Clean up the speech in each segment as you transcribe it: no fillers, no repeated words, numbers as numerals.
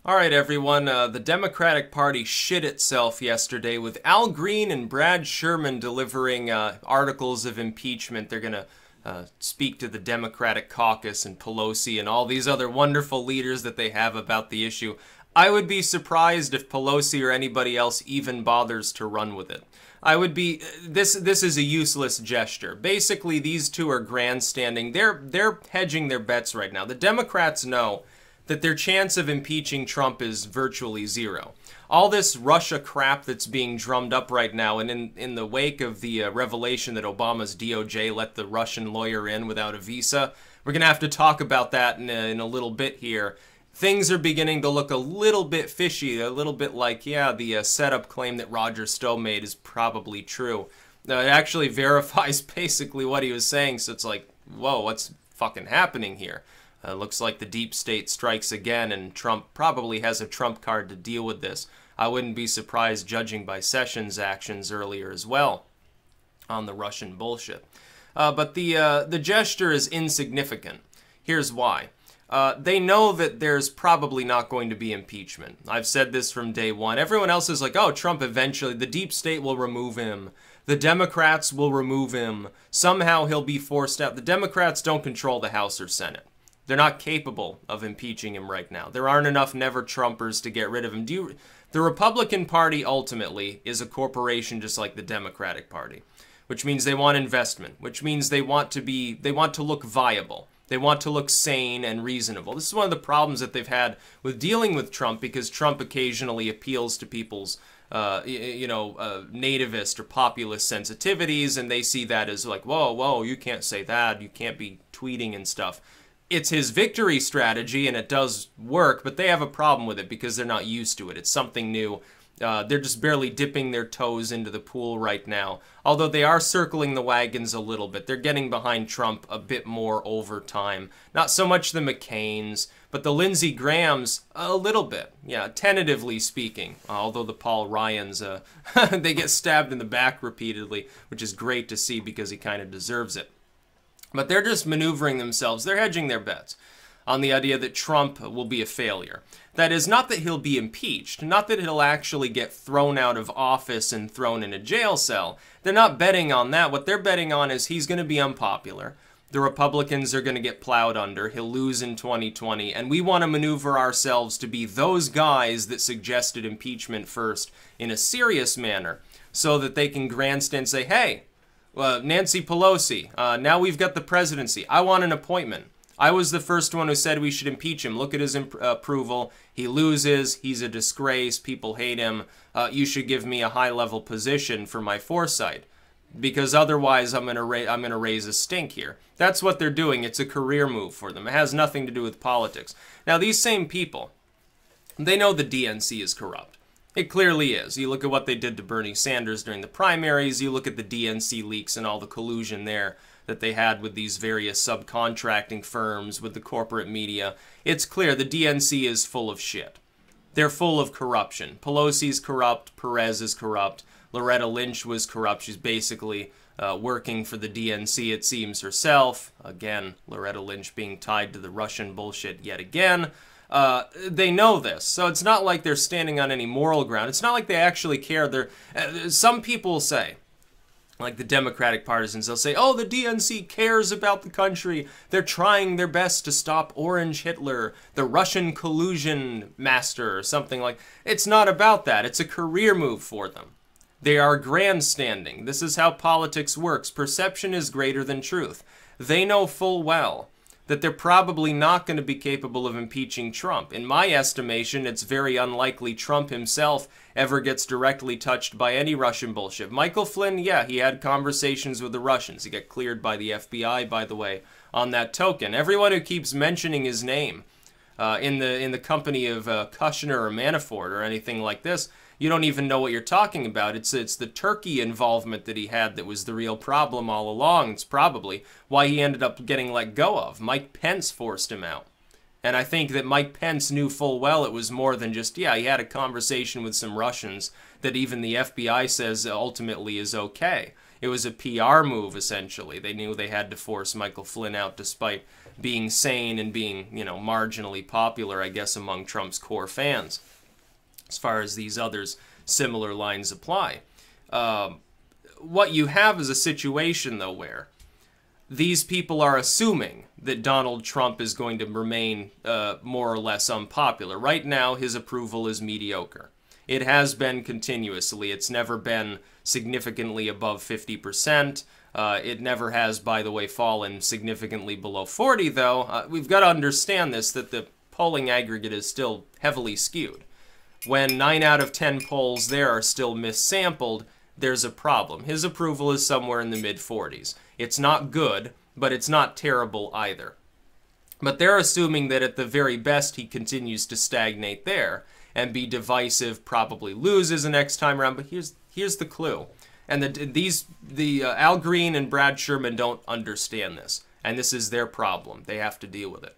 All right, everyone. The Democratic Party shit itself yesterday with Al Green and Brad Sherman delivering articles of impeachment. They're going to speak to the Democratic caucus and Pelosi and all these other wonderful leaders that they have about the issue. I would be surprised if Pelosi or anybody else even bothers to run with it. I would be. This is a useless gesture. Basically, these two are grandstanding. They're hedging their bets right now. The Democrats know that their chance of impeaching Trump is virtually zero. All this Russia crap that's being drummed up right now, and in the wake of the revelation that Obama's DOJ let the Russian lawyer in without a visa, we're going to have to talk about that in a little bit here. Things are beginning to look a little bit fishy, a little bit like, yeah, the setup claim that Roger Stowe made is probably true. It actually verifies basically what he was saying, so it's like, whoa, what's fucking happening here? Looks like the deep state strikes again, and Trump probably has a trump card to deal with this. I wouldn't be surprised, judging by Sessions' actions earlier as well on the Russian bullshit. But the gesture is insignificant. Here's why. They know that there's probably not going to be impeachment. I've said this from day one. Everyone else is like, oh, Trump eventually, the deep state will remove him. The Democrats will remove him. Somehow he'll be forced out. The Democrats don't control the House or Senate. They're not capable of impeaching him right now. There aren't enough never-Trumpers to get rid of him. The Republican Party ultimately is a corporation just like the Democratic Party, which means they want investment, which means they want to look viable. They want to look sane and reasonable. This is one of the problems that they've had with dealing with Trump, because Trump occasionally appeals to people's nativist or populist sensitivities, and they see that as like, whoa, you can't say that. You can't be tweeting and stuff. It's his victory strategy, and it does work, but they have a problem with it because they're not used to it. It's something new. They're just barely dipping their toes into the pool right now, although they are circling the wagons a little bit. They're getting behind Trump a bit more over time. Not so much the McCains, but the Lindsey Grahams a little bit. Yeah, tentatively speaking, although the Paul Ryans, they get stabbed in the back repeatedly, which is great to see because he kind of deserves it. But they're just maneuvering themselves. They're hedging their bets on the idea that Trump will be a failure. That is, not that he'll be impeached, not that he'll actually get thrown out of office and thrown in a jail cell. They're not betting on that. What they're betting on is he's going to be unpopular. The Republicans are going to get plowed under. He'll lose in 2020. And we want to maneuver ourselves to be those guys that suggested impeachment first in a serious manner so that they can grandstand and say, hey, Nancy Pelosi, now we've got the presidency. I want an appointment. I was the first one who said we should impeach him. Look at his approval. He loses. He's a disgrace. People hate him. You should give me a high-level position for my foresight, because otherwise I'm gonna raise a stink here. That's what they're doing. It's a career move for them. It has nothing to do with politics. Now, these same people, they know the DNC is corrupt. It clearly is. You look at what they did to Bernie Sanders during the primaries, you look at the DNC leaks and all the collusion there that they had with these various subcontracting firms, with the corporate media. It's clear the DNC is full of shit. They're full of corruption. Pelosi's corrupt, Perez is corrupt, Loretta Lynch was corrupt. She's basically working for the DNC, it seems, herself. Again, Loretta Lynch being tied to the Russian bullshit yet again. They know this, so it's not like they're standing on any moral ground. It's not like they actually care. Some people say, like the Democratic partisans, they'll say, oh, the DNC cares about the country. They're trying their best to stop Orange Hitler, the Russian collusion master, or something like. It's not about that. It's a career move for them. They are grandstanding. This is how politics works. Perception is greater than truth. They know full well that they're probably not going to be capable of impeaching Trump. In my estimation, it's very unlikely Trump himself ever gets directly touched by any Russian bullshit. Michael Flynn, yeah, he had conversations with the Russians. He got cleared by the FBI, by the way, on that token. Everyone who keeps mentioning his name in the company of Kushner or Manafort or anything like this, you don't even know what you're talking about. It's the Turkey involvement that he had that was the real problem all along. It's probably why he ended up getting let go of. Mike Pence forced him out. And I think that Mike Pence knew full well it was more than just, yeah, he had a conversation with some Russians that even the FBI says ultimately is okay. It was a PR move, essentially. They knew they had to force Michael Flynn out despite being sane and being, you know, marginally popular, I guess, among Trump's core fans, as far as these others similar lines apply. What you have is a situation, though, where these people are assuming that Donald Trump is going to remain more or less unpopular. Right now, his approval is mediocre. It has been continuously. It's never been significantly above 50%. It never has, by the way, fallen significantly below 40, though. We've got to understand this, that the polling aggregate is still heavily skewed. When 9 out of 10 polls there are still missampled, there's a problem. His approval is somewhere in the mid-40s. It's not good, but it's not terrible either. But they're assuming that at the very best he continues to stagnate there and be divisive, probably loses the next time around. But here's the clue. And Al Green and Brad Sherman don't understand this. And this is their problem. They have to deal with it.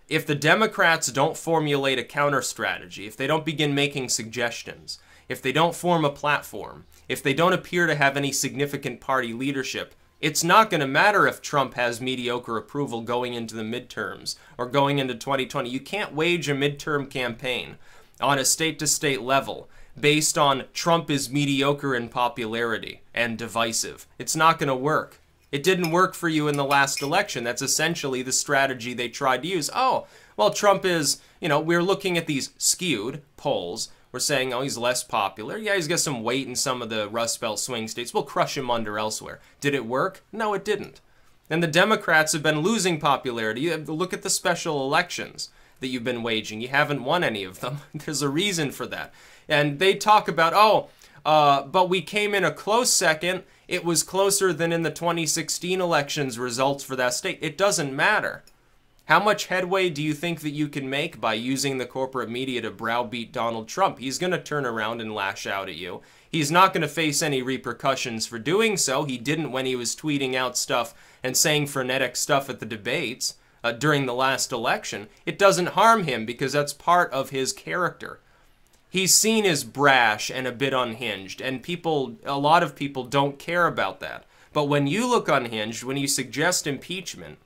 If the Democrats don't formulate a counter strategy, if they don't begin making suggestions, if they don't form a platform, if they don't appear to have any significant party leadership, it's not going to matter if Trump has mediocre approval going into the midterms or going into 2020. You can't wage a midterm campaign on a state-to-state level based on Trump is mediocre in popularity and divisive. It's not going to work. It didn't work for you in the last election. That's essentially the strategy they tried to use. Oh, well, Trump is, you know, we're looking at these skewed polls. We're saying, oh, he's less popular. Yeah, he's got some weight in some of the Rust Belt swing states. We'll crush him under elsewhere. Did it work? No, it didn't. And the Democrats have been losing popularity. Look at the special elections that you've been waging. You haven't won any of them. There's a reason for that. And they talk about, but we came in a close second. It was closer than in the 2016 elections results for that state. It doesn't matter. How much headway do you think that you can make by using the corporate media to browbeat Donald Trump? He's going to turn around and lash out at you. He's not going to face any repercussions for doing so. He didn't when he was tweeting out stuff and saying frenetic stuff at the debates during the last election. It doesn't harm him because that's part of his character. He's seen as brash and a bit unhinged, and a lot of people don't care about that. But when you look unhinged, when you suggest impeachment,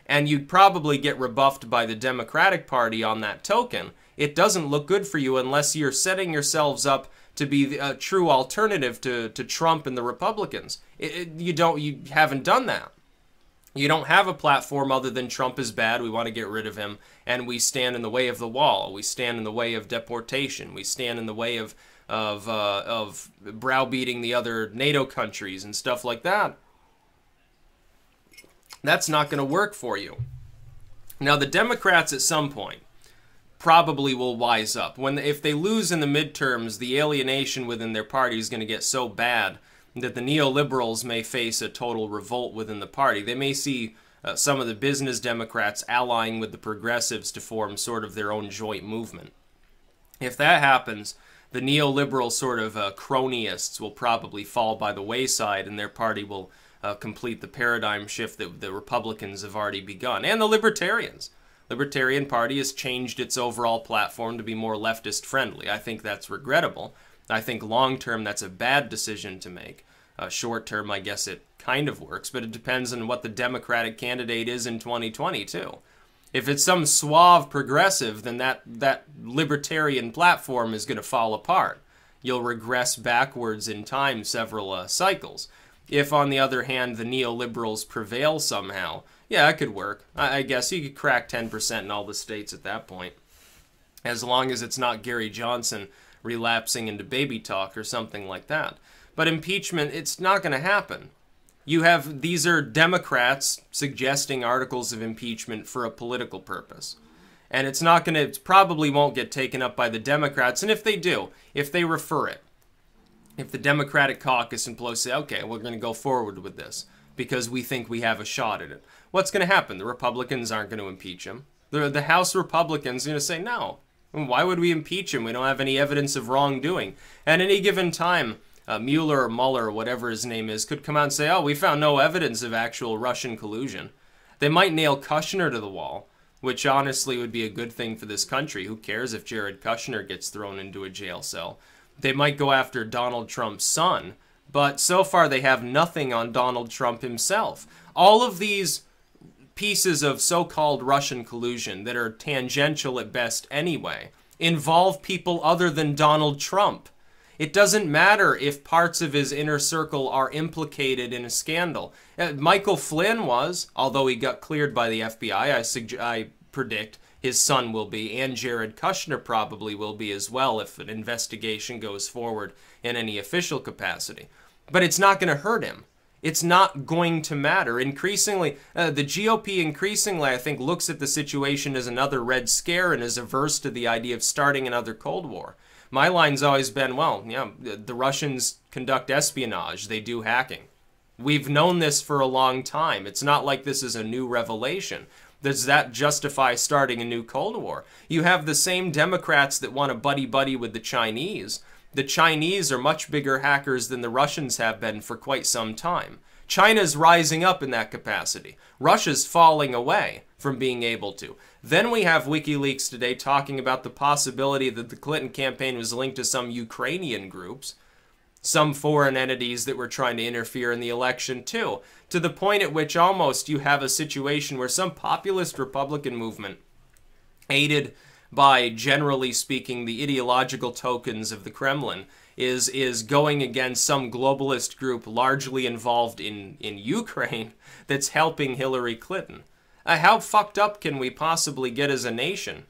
and you'd probably get rebuffed by the Democratic Party on that token, it doesn't look good for you unless you're setting yourselves up to be a true alternative to Trump and the Republicans. You haven't done that. You don't have a platform other than Trump is bad, we want to get rid of him, and we stand in the way of the wall. We stand in the way of deportation. We stand in the way of browbeating the other NATO countries and stuff like that. That's not going to work for you. Now, the Democrats at some point probably will wise up. If they lose in the midterms, the alienation within their party is going to get so bad that the neoliberals may face a total revolt within the party. They may see some of the business Democrats allying with the progressives to form sort of their own joint movement. If that happens, the neoliberal sort of cronyists will probably fall by the wayside and their party will complete the paradigm shift that the Republicans have already begun. And the Libertarians. Libertarian Party has changed its overall platform to be more leftist friendly. I think that's regrettable. I think long-term that's a bad decision to make. Short-term, I guess it kind of works, but it depends on what the Democratic candidate is in 2020, too. If it's some suave progressive, then that libertarian platform is going to fall apart. You'll regress backwards in time several cycles. If, on the other hand, the neoliberals prevail somehow, yeah, it could work. I guess you could crack 10% in all the states at that point. As long as it's not Gary Johnson relapsing into baby talk or something like that. But impeachment, it's not going to happen. These are Democrats suggesting articles of impeachment for a political purpose. And it probably won't get taken up by the Democrats. And if they do, if they refer it, if the Democratic caucus and Pelosi say, okay, we're going to go forward with this because we think we have a shot at it, what's going to happen? The Republicans aren't going to impeach him. The House Republicans are going to say, no. Why would we impeach him? We don't have any evidence of wrongdoing. At any given time, Mueller or Mueller, or whatever his name is, could come out and say, oh, we found no evidence of actual Russian collusion. They might nail Kushner to the wall, which honestly would be a good thing for this country. Who cares if Jared Kushner gets thrown into a jail cell? They might go after Donald Trump's son, But so far they have nothing on Donald Trump himself. All of these pieces of so-called Russian collusion that are tangential at best anyway involve people other than Donald Trump. It doesn't matter if parts of his inner circle are implicated in a scandal. Michael Flynn was, although he got cleared by the FBI, I predict his son will be, and Jared Kushner probably will be as well if an investigation goes forward in any official capacity. But it's not going to hurt him. It's not going to matter. Increasingly, the GOP increasingly, I think, looks at the situation as another Red Scare and is averse to the idea of starting another Cold War. My line's always been, well, yeah, the Russians conduct espionage. They do hacking. We've known this for a long time. It's not like this is a new revelation. Does that justify starting a new Cold War? You have the same Democrats that want to buddy-buddy with the Chinese. The Chinese are much bigger hackers than the Russians have been for quite some time. China's rising up in that capacity. Russia's falling away from being able to. Then we have WikiLeaks today talking about the possibility that the Clinton campaign was linked to some Ukrainian groups, some foreign entities that were trying to interfere in the election too, to the point at which almost you have a situation where some populist Republican movement, aided by, generally speaking, the ideological tokens of the Kremlin, is going against some globalist group largely involved in Ukraine that's helping Hillary Clinton. How fucked up can we possibly get as a nation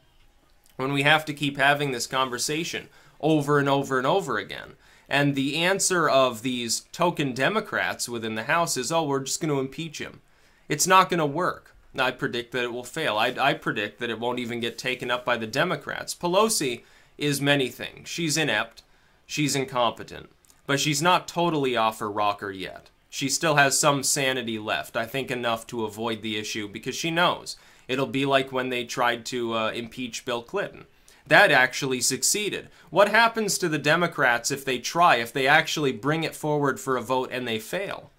when we have to keep having this conversation over and over and over again? And the answer of these token Democrats within the House is, oh, we're just going to impeach him. It's not going to work. I predict that it will fail. I predict that it won't even get taken up by the Democrats. Pelosi is many things. She's inept. She's incompetent. But she's not totally off her rocker yet. She still has some sanity left. I think enough to avoid the issue because she knows. It'll be like when they tried to impeach Bill Clinton. That actually succeeded. What happens to the Democrats if they try, if they actually bring it forward for a vote and they fail?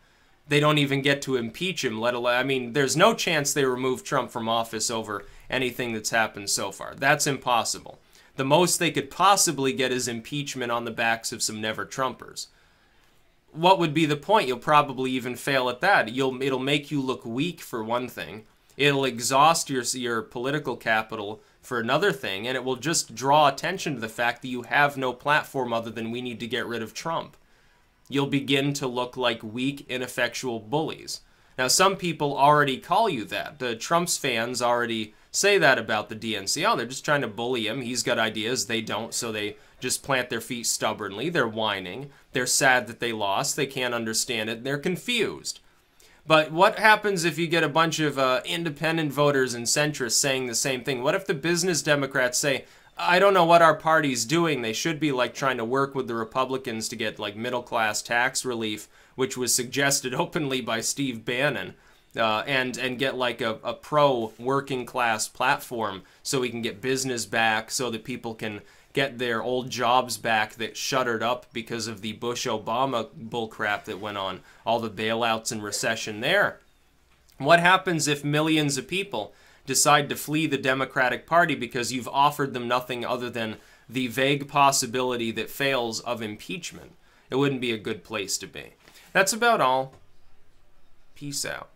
They don't even get to impeach him, let alone, I mean, there's no chance they remove Trump from office over anything that's happened so far. That's impossible. The most they could possibly get is impeachment on the backs of some never-Trumpers. What would be the point? You'll probably even fail at that. It'll make you look weak, for one thing. It'll exhaust your political capital for another thing, and it will just draw attention to the fact that you have no platform other than we need to get rid of Trump. You'll begin to look like weak, ineffectual bullies. Now, some people already call you that. The Trump's fans already say that about the DNC. Oh, they're just trying to bully him. He's got ideas. They don't, so they just plant their feet stubbornly. They're whining. They're sad that they lost. They can't understand it. They're confused. But what happens if you get a bunch of independent voters and centrists saying the same thing? What if the business Democrats say, I don't know what our party's doing. They should be like trying to work with the Republicans to get like middle-class tax relief, which was suggested openly by Steve Bannon, and get like a pro-working-class platform so we can get business back, so that people can get their old jobs back that shuttered up because of the Bush-Obama bullcrap that went on, all the bailouts and recession there. What happens if millions of people decide to flee the Democratic Party because you've offered them nothing other than the vague possibility that fails of impeachment? It wouldn't be a good place to be. That's about all. Peace out.